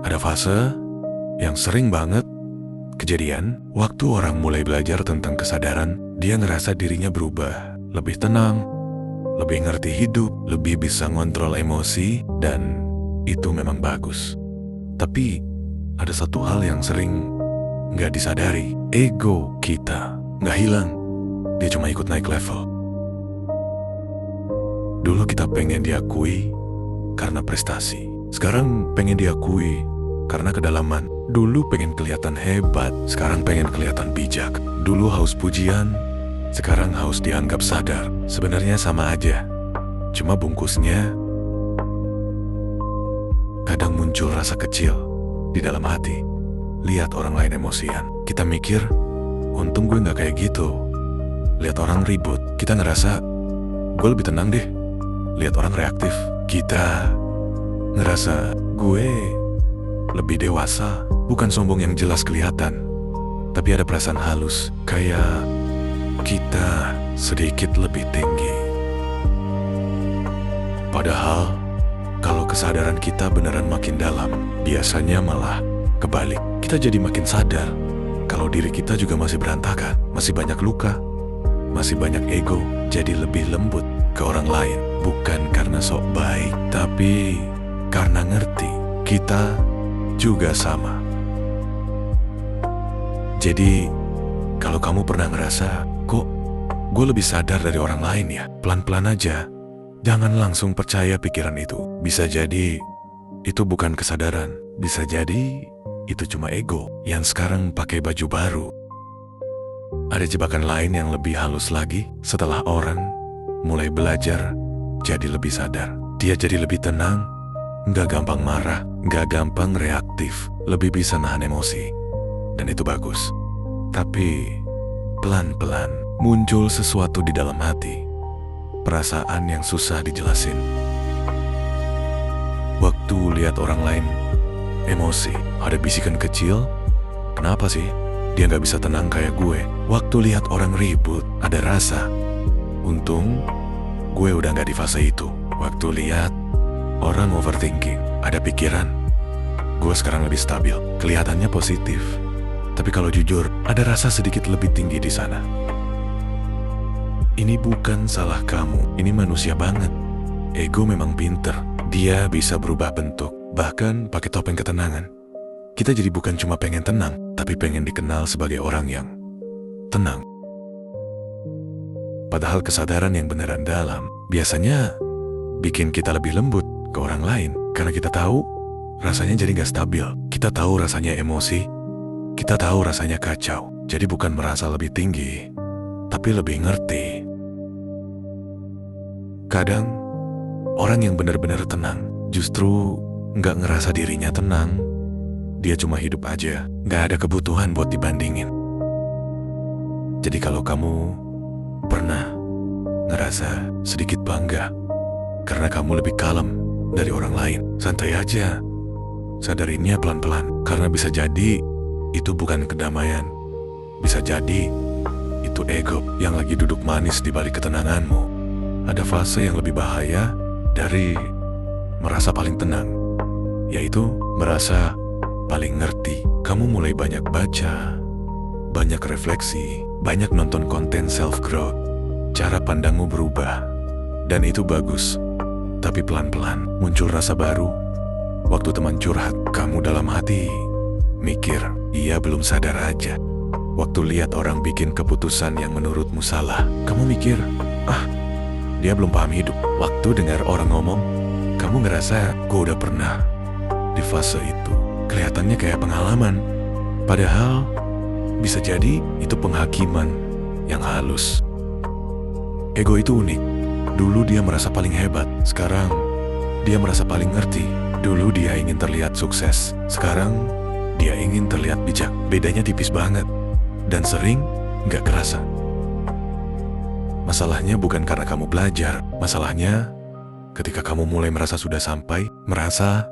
Ada fase yang sering banget kejadian waktu orang mulai belajar tentang kesadaran, dia ngerasa dirinya berubah, lebih tenang, lebih ngerti hidup, lebih bisa ngontrol emosi, dan itu memang bagus. Tapi ada satu hal yang sering nggak disadari, ego kita nggak hilang, dia cuma ikut naik level. Dulu kita pengen diakui karena prestasi, sekarang pengen diakui karena kedalaman. Dulu pengen kelihatan hebat, sekarang pengen kelihatan bijak. Dulu haus pujian, sekarang haus dianggap sadar. Sebenarnya sama aja, cuma bungkusnya kadang muncul rasa kecil di dalam hati. Lihat orang lain emosian, kita mikir, untung gue gak kayak gitu. Lihat orang ribut, kita ngerasa, gue lebih tenang deh. Lihat orang reaktif, kita ngerasa, gue lebih dewasa. Bukan sombong yang jelas kelihatan, tapi ada perasaan halus, kayak kita sedikit lebih tinggi. Padahal, kalau kesadaran kita beneran makin dalam, biasanya malah kebalik. Kita jadi makin sadar kalau diri kita juga masih berantakan, masih banyak luka, masih banyak ego, jadi lebih lembut ke orang lain. Bukan karena sok baik, tapi karena ngerti kita juga sama. Jadi, kalau kamu pernah ngerasa, kok gue lebih sadar dari orang lain ya? Pelan-pelan aja, jangan langsung percaya pikiran itu. Bisa jadi itu bukan kesadaran, bisa jadi itu cuma ego yang sekarang pakai baju baru. Ada jebakan lain yang lebih halus lagi. Setelah orang mulai belajar jadi lebih sadar, dia jadi lebih tenang, nggak gampang marah, nggak gampang reaktif, lebih bisa nahan emosi. Dan itu bagus. Tapi pelan-pelan muncul sesuatu di dalam hati, perasaan yang susah dijelasin. Waktu lihat orang lain emosi, ada bisikan kecil, kenapa sih dia gak bisa tenang kayak gue? Waktu lihat orang ribut, ada rasa, untung gue udah gak di fase itu. Waktu lihat orang overthinking, ada pikiran, gue sekarang lebih stabil, kelihatannya positif. Tapi kalau jujur, ada rasa sedikit lebih tinggi di sana. Ini bukan salah kamu, ini manusia banget. Ego memang pinter, dia bisa berubah bentuk, bahkan pakai topeng ketenangan. Kita jadi bukan cuma pengen tenang, tapi pengen dikenal sebagai orang yang tenang. Padahal kesadaran yang beneran dalam biasanya bikin kita lebih lembut ke orang lain, karena kita tahu rasanya jadi gak stabil. Kita tahu rasanya emosi, kita tahu rasanya kacau. Jadi bukan merasa lebih tinggi, tapi lebih ngerti. Kadang orang yang benar-benar tenang justru gak ngerasa dirinya tenang. Dia cuma hidup aja, gak ada kebutuhan buat dibandingin. Jadi kalau kamu pernah ngerasa sedikit bangga karena kamu lebih kalem dari orang lain, santai aja. Sadarinnya pelan-pelan, karena bisa jadi itu bukan kedamaian. Bisa jadi itu ego yang lagi duduk manis di balik ketenanganmu. Ada fase yang lebih bahaya dari merasa paling tenang, yaitu merasa paling ngerti. Kamu mulai banyak baca, banyak refleksi, banyak nonton konten self-growth. Cara pandangmu berubah, dan itu bagus. Tapi pelan-pelan muncul rasa baru. Waktu teman curhat, kamu dalam hati mikir, ia belum sadar aja. Waktu lihat orang bikin keputusan yang menurutmu salah, kamu mikir, dia belum paham hidup. Waktu dengar orang ngomong, kamu ngerasa, gue udah pernah di fase itu. Kelihatannya kayak pengalaman, padahal bisa jadi itu penghakiman yang halus. Ego itu unik. Dulu dia merasa paling hebat, sekarang dia merasa paling ngerti. Dulu dia ingin terlihat sukses, sekarang dia ingin terlihat bijak. Bedanya tipis banget, dan sering gak kerasa. Masalahnya bukan karena kamu belajar, masalahnya ketika kamu mulai merasa sudah sampai, merasa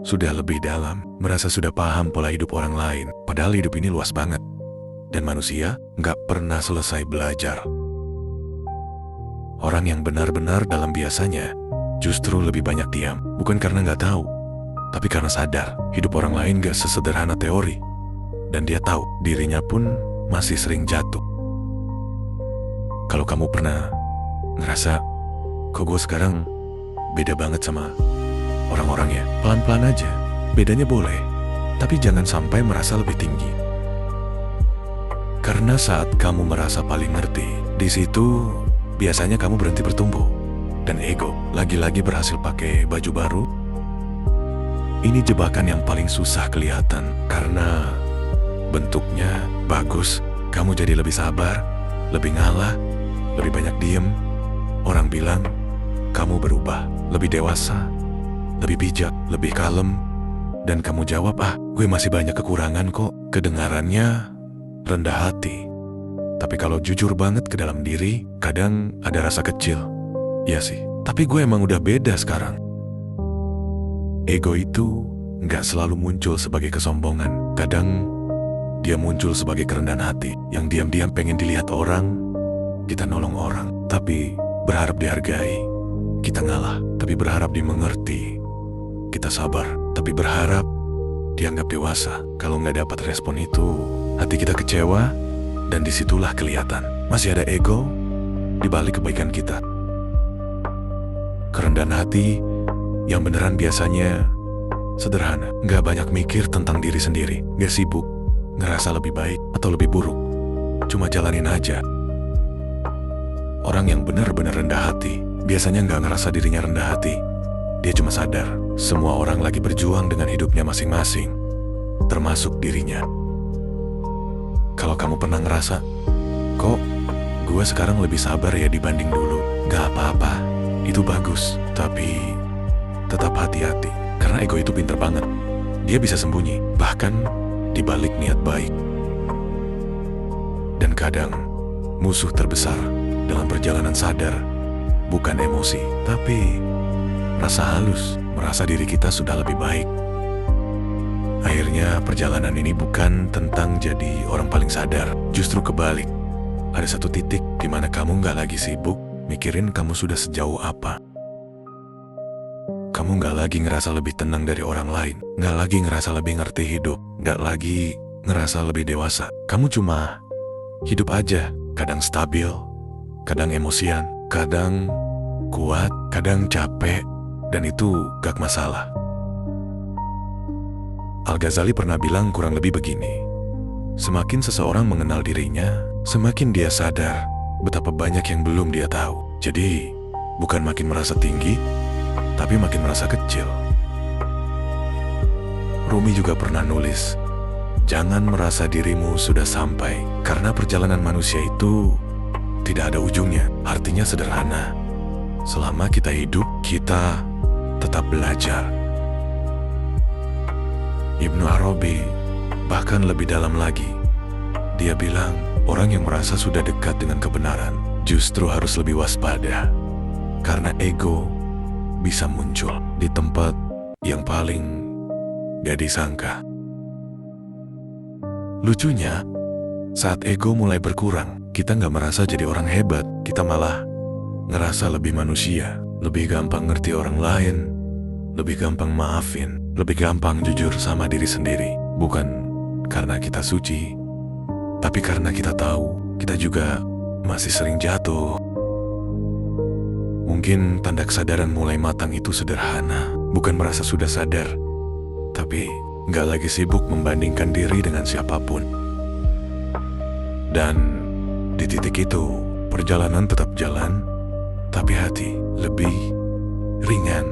sudah lebih dalam, merasa sudah paham pola hidup orang lain. Padahal hidup ini luas banget, dan manusia gak pernah selesai belajar. Orang yang benar-benar dalam biasanya justru lebih banyak diam, bukan karena gak tahu, tapi karena sadar hidup orang lain gak sesederhana teori. Dan dia tahu dirinya pun masih sering jatuh. Kalau kamu pernah ngerasa, kok gue sekarang beda banget sama orang-orang ya, pelan-pelan aja. Bedanya boleh, tapi jangan sampai merasa lebih tinggi. Karena saat kamu merasa paling ngerti, di situ biasanya kamu berhenti bertumbuh. Dan ego lagi-lagi berhasil pakai baju baru. Ini jebakan yang paling susah kelihatan, karena bentuknya bagus, kamu jadi lebih sabar, lebih ngalah, lebih banyak diem. Orang bilang, kamu berubah, lebih dewasa, lebih bijak, lebih kalem. Dan kamu jawab, gue masih banyak kekurangan kok. Kedengarannya rendah hati. Tapi kalau jujur banget ke dalam diri, kadang ada rasa kecil. Ya sih, tapi gue emang udah beda sekarang. Ego itu nggak selalu muncul sebagai kesombongan. Kadang dia muncul sebagai kerendahan hati yang diam-diam pengen dilihat orang. Kita nolong orang, tapi berharap dihargai. Kita ngalah, tapi berharap dimengerti. Kita sabar, tapi berharap dianggap dewasa. Kalau nggak dapat respon itu, hati kita kecewa, dan disitulah kelihatan masih ada ego di balik kebaikan kita. Kerendahan hati yang beneran biasanya sederhana, nggak banyak mikir tentang diri sendiri, nggak sibuk ngerasa lebih baik atau lebih buruk, cuma jalanin aja. Orang yang benar-benar rendah hati biasanya nggak ngerasa dirinya rendah hati. Dia cuma sadar semua orang lagi berjuang dengan hidupnya masing-masing, termasuk dirinya. Kalau kamu pernah ngerasa, kok gue sekarang lebih sabar ya dibanding dulu, gak apa-apa, itu bagus. Tapi tetap hati-hati, karena ego itu pinter banget. Dia bisa sembunyi, bahkan di balik niat baik. Dan kadang musuh terbesar dalam perjalanan sadar bukan emosi, tapi rasa halus, merasa diri kita sudah lebih baik. Akhirnya perjalanan ini bukan tentang jadi orang paling sadar, justru kebalik. Ada satu titik di mana kamu gak lagi sibuk mikirin kamu sudah sejauh apa. Kamu gak lagi ngerasa lebih tenang dari orang lain, gak lagi ngerasa lebih ngerti hidup, gak lagi ngerasa lebih dewasa. Kamu cuma hidup aja, kadang stabil, kadang emosian, kadang kuat, kadang capek, dan itu gak masalah. Al-Ghazali pernah bilang kurang lebih begini, semakin seseorang mengenal dirinya, semakin dia sadar betapa banyak yang belum dia tahu. Jadi, bukan makin merasa tinggi, tapi makin merasa kecil. Rumi juga pernah nulis, jangan merasa dirimu sudah sampai, karena perjalanan manusia itu tidak ada ujungnya. Artinya sederhana, selama kita hidup, kita tetap belajar. Ibnu Arabi bahkan lebih dalam lagi. Dia bilang, orang yang merasa sudah dekat dengan kebenaran justru harus lebih waspada, karena ego bisa muncul di tempat yang paling gak disangka. Lucunya, saat ego mulai berkurang, kita gak merasa jadi orang hebat, kita malah ngerasa lebih manusia, lebih gampang ngerti orang lain, lebih gampang maafin, lebih gampang jujur sama diri sendiri. Bukan karena kita suci, tapi karena kita tahu kita juga masih sering jatuh. Mungkin tanda kesadaran mulai matang itu sederhana, bukan merasa sudah sadar, tapi gak lagi sibuk membandingkan diri dengan siapapun. Dan di titik itu, perjalanan tetap jalan, tapi hati lebih ringan.